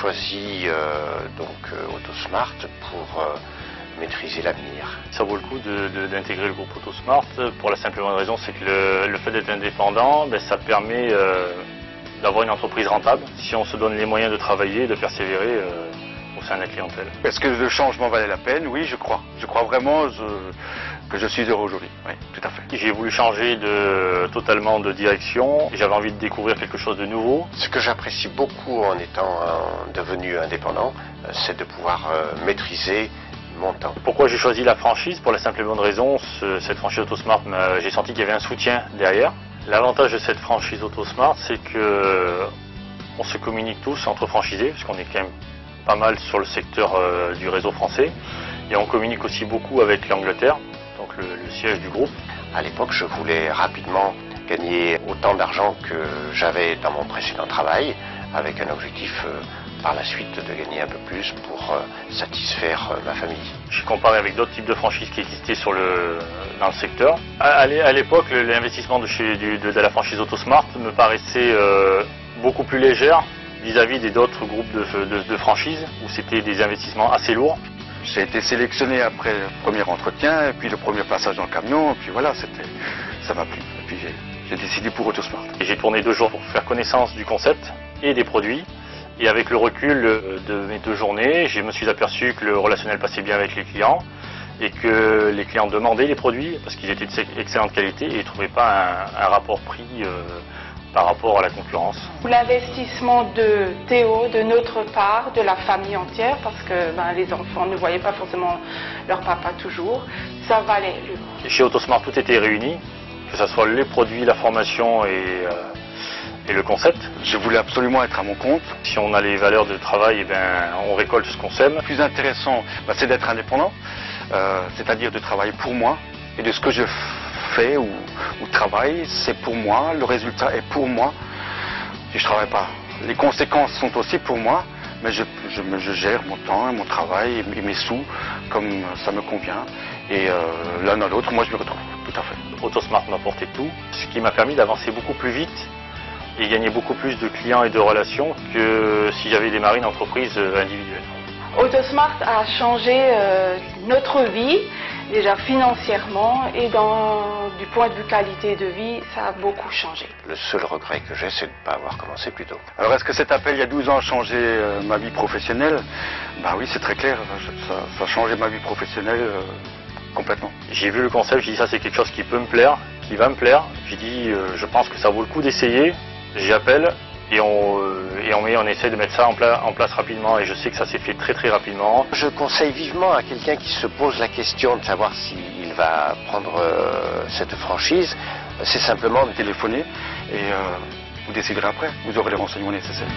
choisi Autosmart pour maîtriser l'avenir. Ça vaut le coup d'intégrer le groupe Autosmart pour la simple et bonne raison, c'est que le fait d'être indépendant, ça permet d'avoir une entreprise rentable si on se donne les moyens de travailler et de persévérer au sein de la clientèle. Est-ce que le changement valait la peine? Oui, je crois. Je crois vraiment que je suis heureux aujourd'hui. Oui, tout à fait. J'ai voulu changer totalement de direction. J'avais envie de découvrir quelque chose de nouveau. Ce que j'apprécie beaucoup en étant devenu indépendant, c'est de pouvoir maîtriser mon temps. Pourquoi j'ai choisi la franchise? Pour la simple et bonne raison, cette franchise Autosmart, j'ai senti qu'il y avait un soutien derrière. L'avantage de cette franchise Autosmart, c'est que on se communique tous entre franchisés, parce qu'on est quand même pas mal sur le secteur du réseau français. Et on communique aussi beaucoup avec l'Angleterre, donc le siège du groupe. À l'époque, je voulais rapidement gagner autant d'argent que j'avais dans mon précédent travail, avec un objectif par la suite de gagner un peu plus pour satisfaire ma famille. J'ai comparé avec d'autres types de franchises qui existaient dans le secteur. À l'époque, l'investissement de la franchise Autosmart me paraissait beaucoup plus légère vis-à-vis d'autres groupes de franchises où c'était des investissements assez lourds. J'ai été sélectionné après le premier entretien, et puis le premier passage dans le camion, et puis voilà, ça m'a plu. Et puis j'ai décidé pour Autosmart. J'ai tourné 2 jours pour faire connaissance du concept et des produits. Et avec le recul de mes 2 journées, je me suis aperçu que le relationnel passait bien avec les clients et que les clients demandaient les produits parce qu'ils étaient d'excellente qualité et ne trouvaient pas un rapport prix par rapport à la concurrence. L'investissement de Théo, de notre part, de la famille entière, parce que les enfants ne voyaient pas forcément leur papa toujours, ça valait le coup. Chez Autosmart, tout était réuni, que ce soit les produits, la formation et le concept. Je voulais absolument être à mon compte. Si on a les valeurs de travail, on récolte ce qu'on sème. Le plus intéressant, c'est d'être indépendant, c'est-à-dire de travailler pour moi et de ce que je fais ou travaille, c'est pour moi, le résultat est pour moi. Si je ne travaille pas, les conséquences sont aussi pour moi, mais je gère mon temps et mon travail et mes sous comme ça me convient. Et l'un dans l'autre, moi je me retrouve, tout à fait. Autosmart m'a apporté tout, ce qui m'a permis d'avancer beaucoup plus vite et gagner beaucoup plus de clients et de relations que si j'avais démarré une entreprise individuelle. Autosmart a changé notre vie, déjà financièrement et du point de vue qualité de vie, ça a beaucoup changé. Le seul regret que j'ai, c'est de ne pas avoir commencé plus tôt. Alors est-ce que cet appel il y a 12 ans a changé ma vie professionnelle? Oui, c'est très clair, ça a changé ma vie professionnelle complètement. J'ai vu le concept, j'ai dit ça c'est quelque chose qui peut me plaire, qui va me plaire. J'ai dit je pense que ça vaut le coup d'essayer. J'appelle et on essaie de mettre ça en place rapidement et je sais que ça s'est fait très très rapidement. Je conseille vivement à quelqu'un qui se pose la question de savoir s'il va prendre cette franchise, c'est simplement de téléphoner et vous déciderez après, vous aurez les renseignements nécessaires.